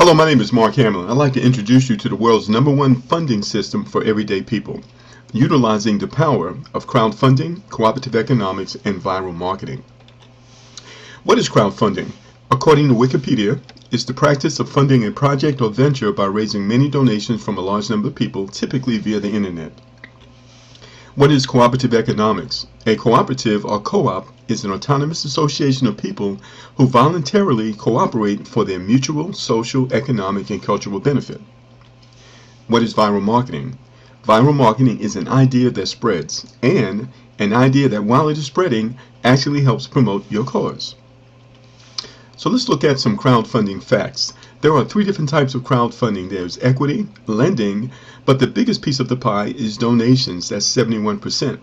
Hello, my name is Mark Hamlin. I'd like to introduce you to the world's #1 funding system for everyday people, utilizing the power of crowdfunding, cooperative economics, and viral marketing. What is crowdfunding? According to Wikipedia, it's the practice of funding a project or venture by raising many donations from a large number of people, typically via the internet. What is cooperative economics? A cooperative or co-op is an autonomous association of people who voluntarily cooperate for their mutual, social, economic, and cultural benefit. What is viral marketing? Viral marketing is an idea that spreads, and an idea that while it is spreading, actually helps promote your cause. So let's look at some crowdfunding facts. There are 3 different types of crowdfunding. There's equity, lending, but the biggest piece of the pie is donations. That's 71%.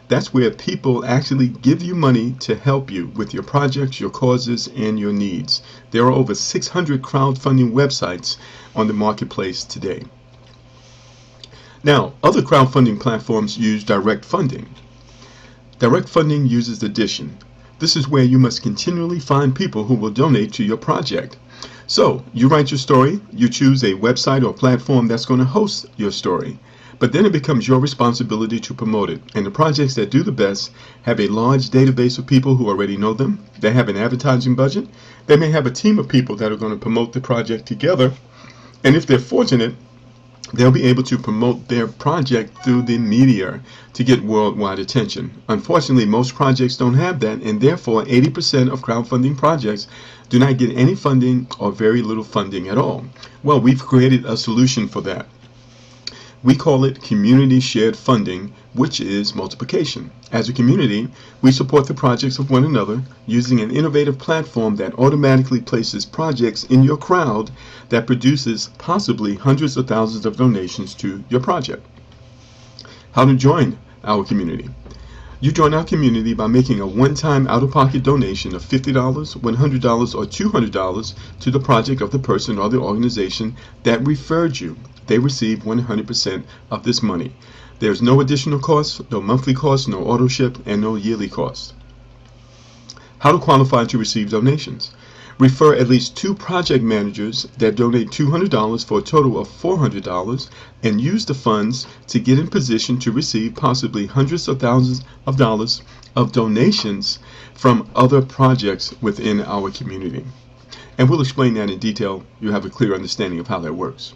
That's where people actually give you money to help you with your projects, your causes, and your needs. There are over 600 crowdfunding websites on the marketplace today. Now, other crowdfunding platforms use direct funding. Direct funding uses addition. This is where you must continually find people who will donate to your project. So, you write your story, you choose a website or platform that's going to host your story, but then it becomes your responsibility to promote it. And the projects that do the best have a large database of people who already know them. They have an advertising budget. They may have a team of people that are going to promote the project together. And if they're fortunate, they'll be able to promote their project through the media to get worldwide attention. Unfortunately, most projects don't have that, and therefore 80% of crowdfunding projects do not get any funding or very little funding at all. Well, we've created a solution for that. We call it community shared funding, which is multiplication. As a community, we support the projects of one another using an innovative platform that automatically places projects in your crowd that produces possibly hundreds of thousands of donations to your project. How to join our community? You join our community by making a one-time out-of-pocket donation of $50, $100, or $200 to the project of the person or the organization that referred you. They receive 100% of this money. There's no additional cost, no monthly cost, no auto ship, and no yearly cost. How to qualify to receive donations? Refer at least 2 project managers that donate $200 for a total of $400 and use the funds to get in position to receive possibly hundreds of thousands of dollars of donations from other projects within our community. And we'll explain that in detail. You have a clear understanding of how that works.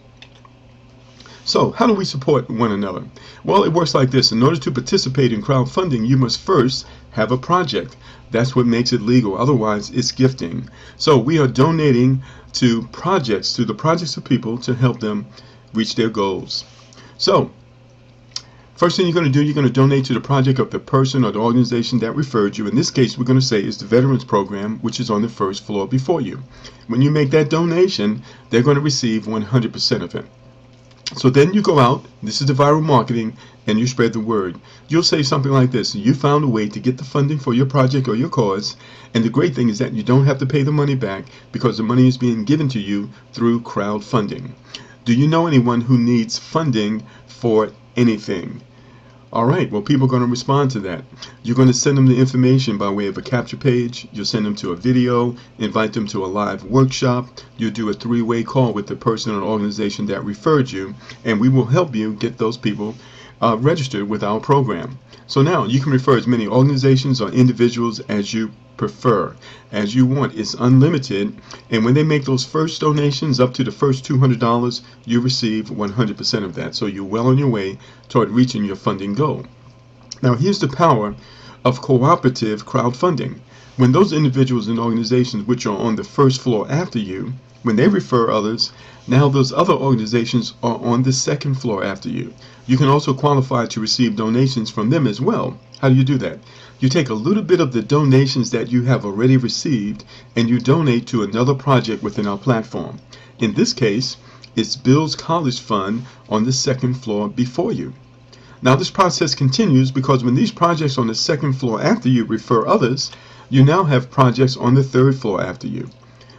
So, how do we support one another? Well, it works like this. In order to participate in crowdfunding, you must first have a project. That's what makes it legal. Otherwise, it's gifting. So, we are donating to projects, to the projects of people to help them reach their goals. So, first thing you're going to do, you're going to donate to the project of the person or the organization that referred you. In this case, we're going to say it's the Veterans Program, which is on the first floor before you. When you make that donation, they're going to receive 100% of it. So then you go out, this is the viral marketing, and you spread the word. You'll say something like this: you found a way to get the funding for your project or your cause, and the great thing is that you don't have to pay the money back because the money is being given to you through crowdfunding. Do you know anyone who needs funding for anything? All right, well, people are going to respond to that. You're going to send them the information by way of a capture page. You'll send them to a video, invite them to a live workshop. You'll do a 3-way call with the person or organization that referred you, and we will help you get those people registered with our program. So now you can refer as many organizations or individuals as you prefer, as you want. It's unlimited, and when they make those first donations up to the first $200, you receive 100% of that. So you're well on your way toward reaching your funding goal. Now here's the power of cooperative crowdfunding. When those individuals and organizations which are on the first floor after you, when they refer others, now those other organizations are on the second floor after you. You can also qualify to receive donations from them as well. How do you do that? You take a little bit of the donations that you have already received and you donate to another project within our platform. In this case, it's Bill's College Fund on the second floor before you. Now this process continues because when these projects on the second floor after you refer others, you now have projects on the third floor after you.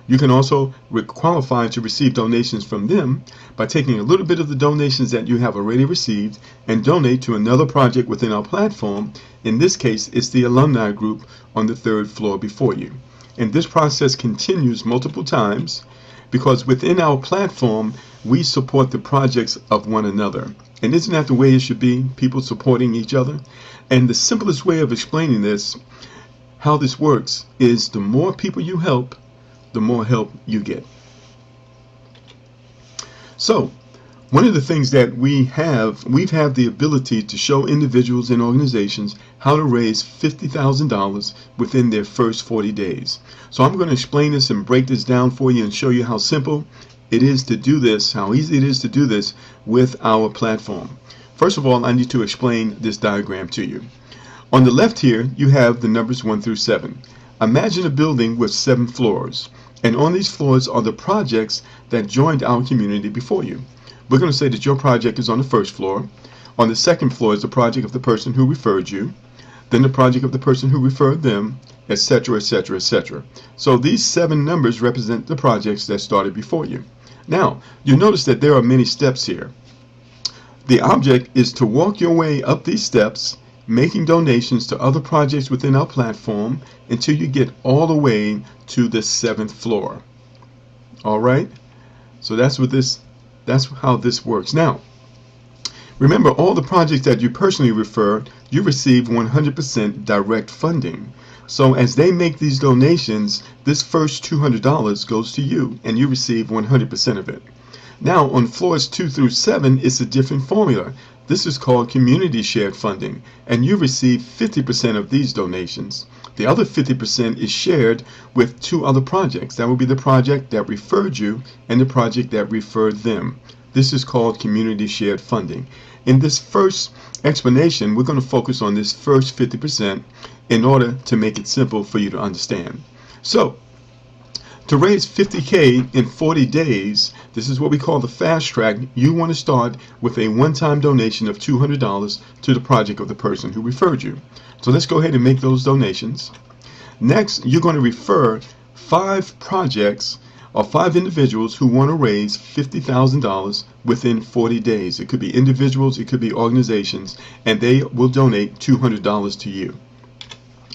You can also qualify to receive donations from them by taking a little bit of the donations that you have already received and donate to another project within our platform. In this case, it's the alumni group on the third floor before you. And this process continues multiple times. because within our platform, we support the projects of one another. And isn't that the way it should be? People supporting each other? And the simplest way of explaining this, how this works, is the more people you help, the more help you get. So, one of the things that we've had the ability to show individuals and organizations how to raise $50,000 within their first 40 days. So I'm going to explain this and break this down for you and show you how simple it is to do this, how easy it is to do this with our platform. First of all, I need to explain this diagram to you. On the left here, you have the numbers 1 through 7. Imagine a building with 7 floors, and on these floors are the projects that joined our community before you. We're going to say that your project is on the first floor. On the second floor is the project of the person who referred you, then the project of the person who referred them, etc., etc., etc. So these 7 numbers represent the projects that started before you. Now, you notice that there are many steps here. The object is to walk your way up these steps, making donations to other projects within our platform until you get all the way to the 7th floor. All right? So that's how this works. Now, remember, all the projects that you personally refer, you receive 100% direct funding. So as they make these donations, this first $200 goes to you, and you receive 100% of it. Now, on floors 2 through 7, it's a different formula. This is called community shared funding, and you receive 50% of these donations. The other 50% is shared with 2 other projects. That would be the project that referred you and the project that referred them. This is called community shared funding. In this first explanation, we're going to focus on this first 50% in order to make it simple for you to understand. So, to raise $50K in 40 days, this is what we call the fast track. You want to start with a one-time donation of $200 to the project of the person who referred you. So let's go ahead and make those donations. Next, you're going to refer 5 projects or 5 individuals who want to raise $50,000 within 40 days. It could be individuals, it could be organizations, and they will donate $200 to you.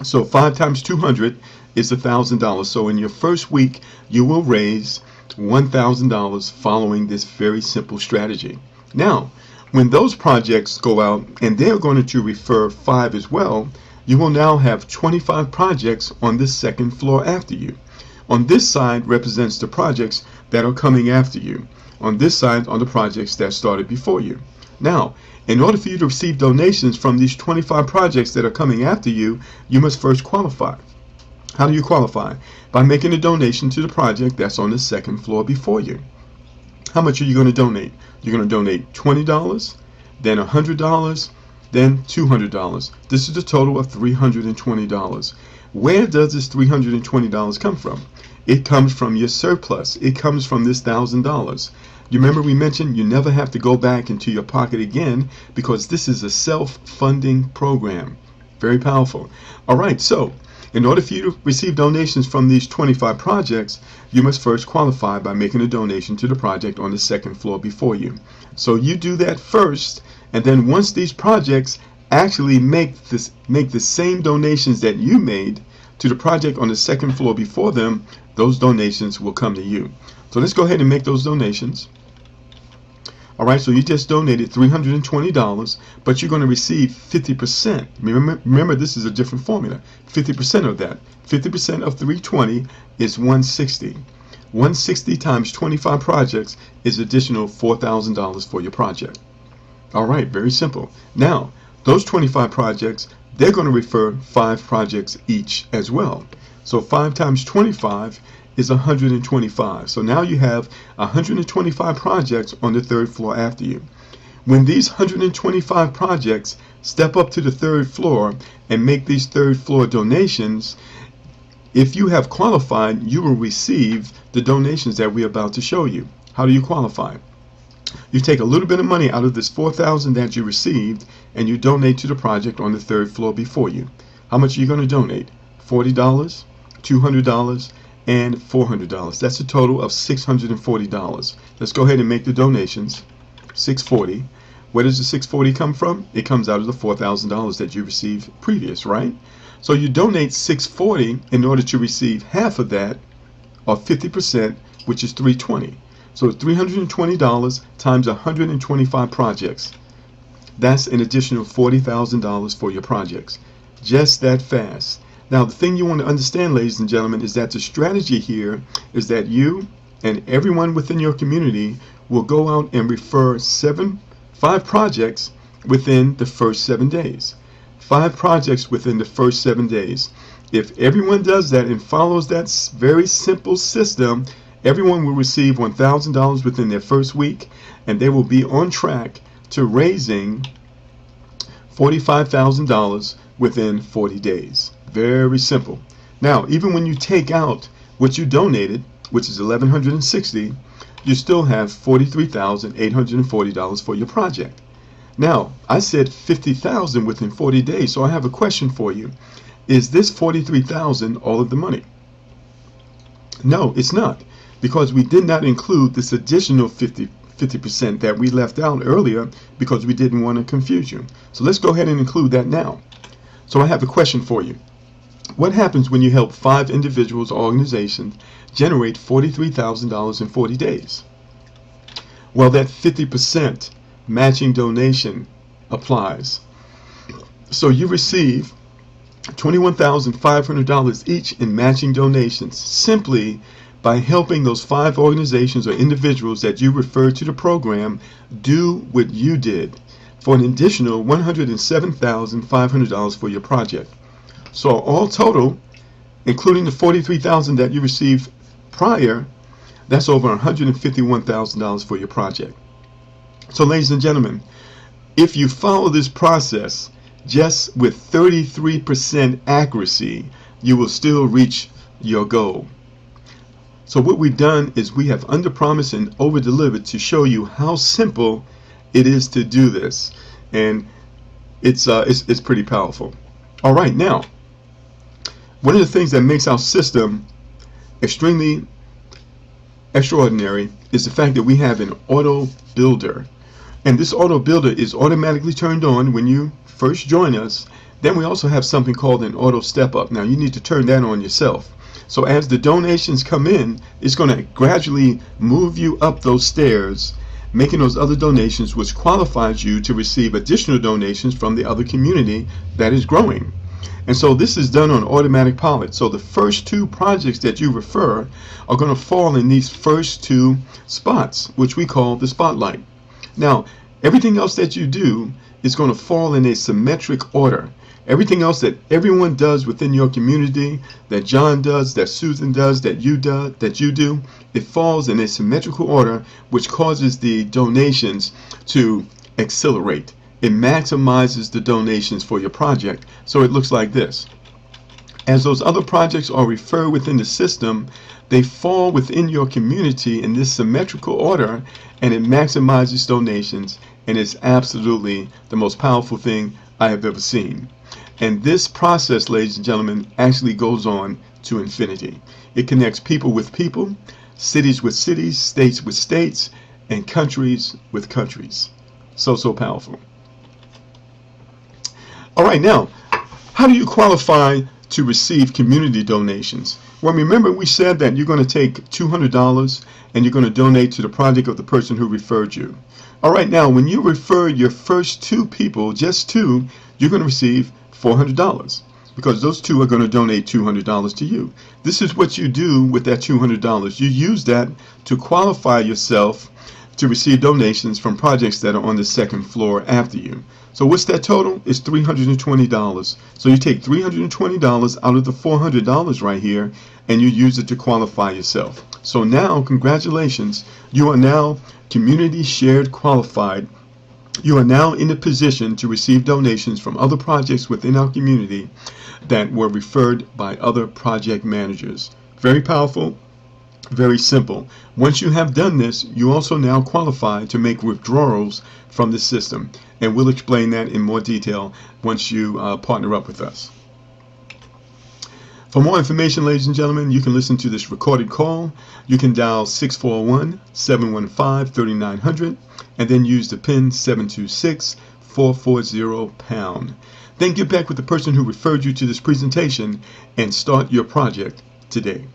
So 5 times 200 is $1,000. So in your first week, you will raise $1,000 following this very simple strategy. Now, when those projects go out and they're going to refer 5 as well, you will now have 25 projects on the second floor after you. On this side represents the projects that are coming after you. On this side are the projects that started before you. Now, in order for you to receive donations from these 25 projects that are coming after you, you must first qualify. How do you qualify? By making a donation to the project that's on the second floor before you. How much are you going to donate? You're going to donate $20, then $100, then $200. This is a total of $320. Where does this $320 come from? It comes from your surplus. It comes from this $1,000. You remember we mentioned you never have to go back into your pocket again because this is a self-funding program. Very powerful. All right, so in order for you to receive donations from these 25 projects, you must first qualify by making a donation to the project on the second floor before you. So you do that first, and then once these projects actually make the same donations that you made to the project on the second floor before them, those donations will come to you. So let's go ahead and make those donations. All right, so you just donated $320, but you're going to receive 50%. Remember, this is a different formula. 50% of that. 50% of 320 is 160. 160 times 25 projects is additional $4,000 for your project. All right, very simple. Now, those 25 projects, they're going to refer 5 projects each as well. So 5 times 25 is 125. So now you have 125 projects on the third floor after you. When these 125 projects step up to the third floor and make these third floor donations, if you have qualified, you will receive the donations that we're about to show you. How do you qualify? You take a little bit of money out of this $4,000 that you received and you donate to the project on the third floor before you. How much are you going to donate? $40, $200, and $400. That's a total of $640. Let's go ahead and make the donations. $640. Where does the $640 come from? It comes out of the $4,000 that you received previous, right? So you donate $640 in order to receive half of that, or 50%, which is $320. So $320 times 125 projects. That's an additional $40,000 for your projects. Just that fast. Now, the thing you want to understand, ladies and gentlemen, is that the strategy here is that you and everyone within your community will go out and refer 5 projects within the first 7 days. 5 projects within the first 7 days. If everyone does that and follows that very simple system, everyone will receive $1,000 within their first week, and they will be on track to raising $45,000 within 40 days. Very simple. Now, even when you take out what you donated, which is $1,160, you still have $43,840 for your project. Now, I said $50,000 within 40 days, so I have a question for you. Is this $43,000 all of the money? No, it's not, because we did not include this additional 50% that we left out earlier because we didn't want to confuse you. So let's go ahead and include that now. So I have a question for you. What happens when you help 5 individuals or organizations generate $43,000 in 40 days? Well, that 50% matching donation applies. So you receive $21,500 each in matching donations simply by helping those 5 organizations or individuals that you referred to the program do what you did, for an additional $107,500 for your project. So all total, including the $43,000 that you received prior, that's over $151,000 for your project. So ladies and gentlemen, if you follow this process just with 33% accuracy, you will still reach your goal. So what we've done is we have underpromised and overdelivered to show you how simple it is to do this, and it's pretty powerful. All right, now, one of the things that makes our system extremely extraordinary is the fact that we have an auto builder, and this auto builder is automatically turned on when you first join us. Then we also have something called an auto step up. Now you need to turn that on yourself. So as the donations come in, it's going to gradually move you up those stairs, making those other donations, which qualifies you to receive additional donations from the other community that is growing. And so this is done on automatic pilot. So the first 2 projects that you refer are going to fall in these first 2 spots, which we call the spotlight. Now, everything else that you do is going to fall in a symmetric order. Everything else that everyone does within your community, that John does, that Susan does, that you do, it falls in a symmetrical order, which causes the donations to accelerate. It maximizes the donations for your project. So it looks like this. As those other projects are referred within the system, they fall within your community in this symmetrical order, and it maximizes donations, and it's absolutely the most powerful thing I have ever seen. And this process, ladies and gentlemen, actually goes on to infinity. It connects people with people, cities with cities, states with states, and countries with countries. So powerful. All right, now, how do you qualify to receive community donations? Well, remember we said that you're going to take $200 and you're going to donate to the project of the person who referred you. All right, now, when you refer your first 2 people, just 2, you're going to receive $400, because those 2 are going to donate $200 to you. This is what you do with that $200. You use that to qualify yourself to receive donations from projects that are on the second floor after you. So what's that total? It's $320. So you take $320 out of the $400 right here, and you use it to qualify yourself. So now, congratulations, you are now community shared qualified. You are now in a position to receive donations from other projects within our community that were referred by other project managers. Very powerful, very simple. Once you have done this, you also now qualify to make withdrawals from the system, and we'll explain that in more detail once you partner up with us. For more information, ladies and gentlemen, you can listen to this recorded call. You can dial 641-715-3900 and then use the PIN 726-440#. Then get back with the person who referred you to this presentation and start your project today.